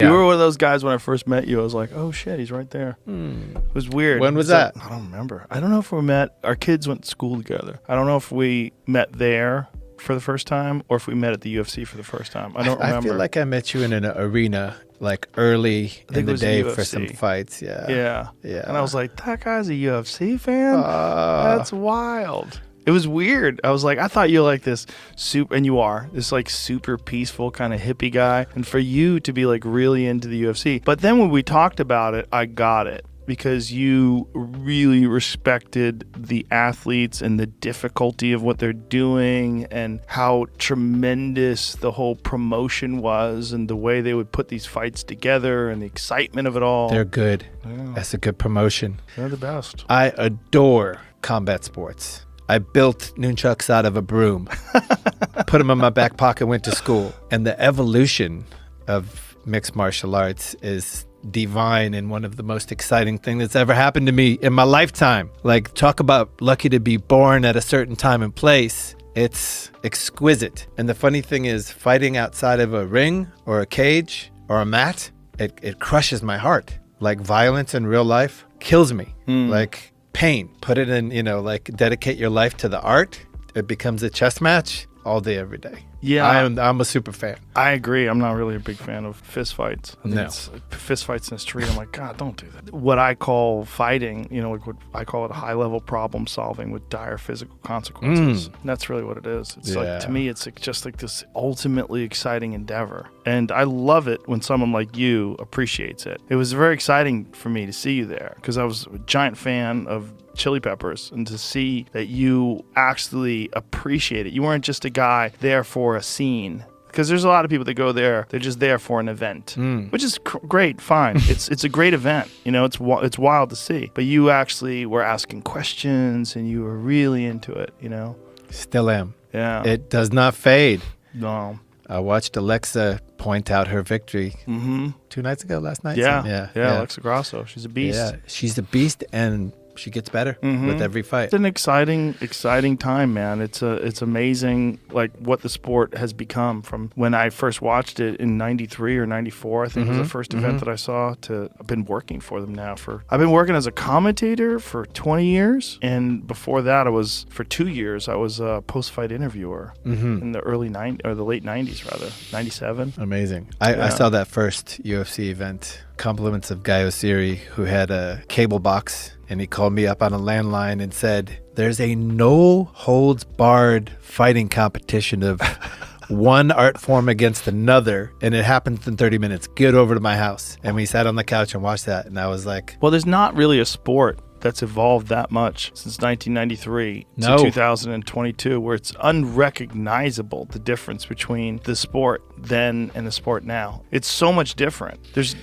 You were one of those guys when I first met you. I was like, oh shit, he's right there. It was weird. When was that? I don't remember. I don't know if we met. Our kids went to school together. I don't know if we met there for the first time or if we met at the UFC for the first time. I don't remember. I feel like I met you in an arena like early in the day for some fights. Yeah. And I was like, that guy's a UFC fan? That's wild. It was weird. I was like, I thought you were like this super, and you are, this like super peaceful kind of hippie guy. And for you to be like really into the UFC. But then when we talked about it, I got it. Because you really respected the athletes and the difficulty of what they're doing and how tremendous the whole promotion was and the way they would put these fights together and the excitement of it all. They're good. Yeah. That's a good promotion. They're the best. I adore combat sports. I built nunchucks out of a broom, put them in my back pocket, went to school. And the evolution of mixed martial arts is divine and one of the most exciting things that's ever happened to me in my lifetime. Like, talk about lucky to be born at a certain time and place. It's exquisite. And the funny thing is, fighting outside of a ring or a cage or a mat, it crushes my heart. Like, violence in real life kills me. Like pain. Put it in, like dedicate your life to the art. It becomes a chess match all day, every day. Yeah, I'm a super fan. I agree. I'm not really a big fan of fist fights. No. Fist fights in the street, I'm like, God, don't do that. What I call fighting, like what I call it high-level problem solving with dire physical consequences. And that's really what it is. It's like, to me, it's like just like this ultimately exciting endeavor. And I love it when someone like you appreciates it. It was very exciting for me to see you there because I was a giant fan of Chili Peppers, and to see that you actually appreciate it. You weren't just a guy there for a scene, because there's a lot of people that go there, they're just there for an event, which is great, fine. It's a great event, it's wild to see. But you actually were asking questions and you were really into it, Still am. Yeah. It does not fade. No. I watched Alexa point out her victory 2 nights ago, last night. Yeah, Alexa Grasso, she's a beast. Yeah, she's a beast, and she gets better with every fight. It's an exciting time, man. It's amazing, like what the sport has become from when I first watched it in '93 or '94. I think was the first event that I saw. I've been working for them now I've been working as a commentator for 20 years, and before that, for 2 years, I was a post-fight interviewer in the the late '90s, rather '97. Amazing. I saw that first UFC event. Compliments of Guy Osiri, who had a cable box, and he called me up on a landline and said, there's a no-holds-barred fighting competition of one art form against another, and it happens in 30 minutes. Get over to my house. And we sat on the couch and watched that, and I was like... Well, there's not really a sport that's evolved that much since 1993 to 2022, where it's unrecognizable, the difference between the sport then and the sport now. It's so much different. There's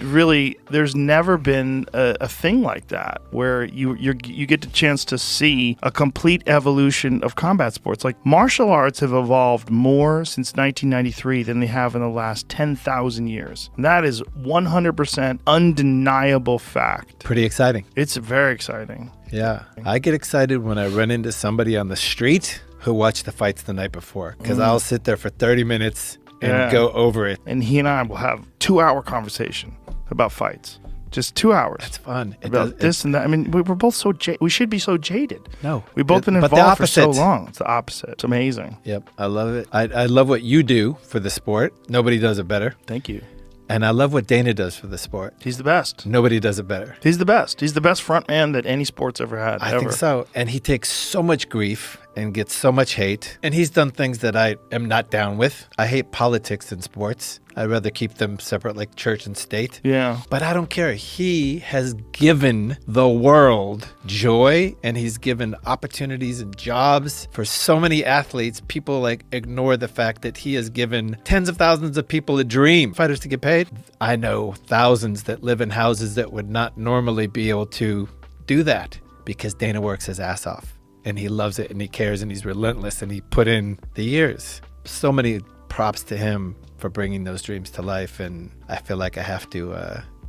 never been a thing like that where you get the chance to see a complete evolution of combat sports. Like, martial arts have evolved more since 1993 than they have in the last 10,000 years. And that is 100% undeniable fact. Pretty exciting. It's very exciting. Yeah. I get excited when I run into somebody on the street who watched the fights the night before, because I'll sit there for 30 minutes and go over it. And he and I will have 2-hour conversation about fights. Just 2 hours. That's fun. About this and that. I mean, we're both so we should be so jaded. No. We've both been involved for so long. It's the opposite. It's amazing. Yep. I love it. I love what you do for the sport. Nobody does it better. Thank you. And I love what Dana does for the sport. He's the best. Nobody does it better. He's the best. He's the best front man that any sport's ever had. I think so. And he takes so much grief and gets so much hate. And he's done things that I am not down with. I hate politics in sports. I'd rather keep them separate, like church and state. Yeah. But I don't care. He has given the world joy, and he's given opportunities and jobs for so many athletes. People ignore the fact that he has given tens of thousands of people a dream. Fighters to get paid. I know thousands that live in houses that would not normally be able to do that, because Dana works his ass off, and he loves it, and he cares, and he's relentless, and he put in the years. So many props to him for bringing those dreams to life, and I feel like I have to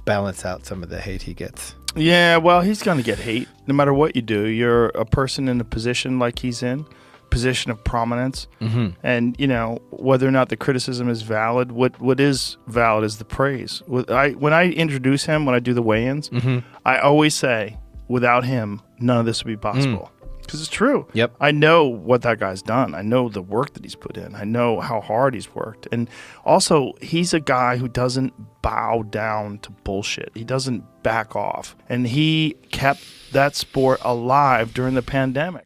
balance out some of the hate he gets. Yeah, well, he's going to get hate no matter what you do. You're a person in a position like he's in, position of prominence. And, you know, whether or not the criticism is valid, what is valid is the praise. When I introduce him, when I do the weigh-ins, I always say, without him, none of this would be possible. Because it's true. Yep. I know what that guy's done. I know the work that he's put in. I know how hard he's worked. And also, he's a guy who doesn't bow down to bullshit. He doesn't back off. And he kept that sport alive during the pandemic.